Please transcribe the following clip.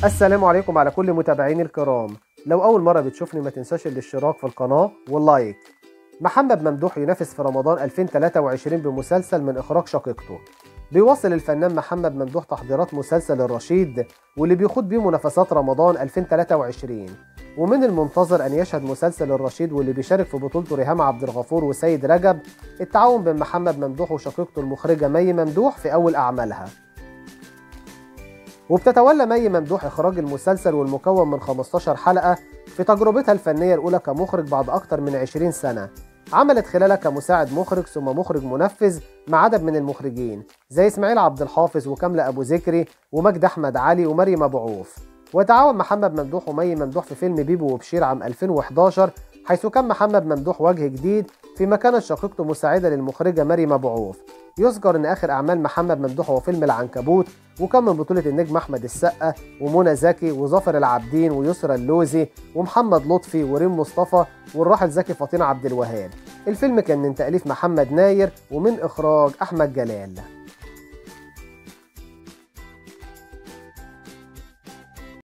السلام عليكم على كل متابعيني الكرام. لو أول مرة بتشوفني ما تنساش الاشتراك في القناة واللايك. محمد ممدوح ينافس في رمضان 2023 بمسلسل من إخراج شقيقته. بيواصل الفنان محمد ممدوح تحضيرات مسلسل الرشيد واللي بيخوض بيه منافسات رمضان 2023، ومن المنتظر أن يشهد مسلسل الرشيد واللي بيشارك في بطولته ريهام عبد الغفور وسيد رجب التعاون بين محمد ممدوح وشقيقته المخرجة مي ممدوح في أول أعمالها. وبتتولى مي ممدوح إخراج المسلسل والمكون من 15 حلقة في تجربتها الفنية الأولى كمخرج بعد أكتر من 20 سنة. عملت خلالها كمساعد مخرج ثم مخرج منفذ مع عدد من المخرجين زي إسماعيل عبد الحافظ وكاملة أبو ذكري ومجد أحمد علي ومريم أبو عوف. وتعاون محمد ممدوح ومي ممدوح في فيلم بيبو وبشير عام 2011، حيث كان محمد ممدوح وجه جديد في مكانة شقيقته مساعدة للمخرجة مريم أبو عوف. يذكر ان اخر اعمال محمد ممدوح هو فيلم العنكبوت، وكان من بطولة النجم احمد السقا ومنى زكي وظافر العابدين ويسرى اللوزي ومحمد لطفي وريم مصطفى والراحل زكي فاطين عبد الوهاب. الفيلم كان من تأليف محمد ناير ومن اخراج احمد جلال.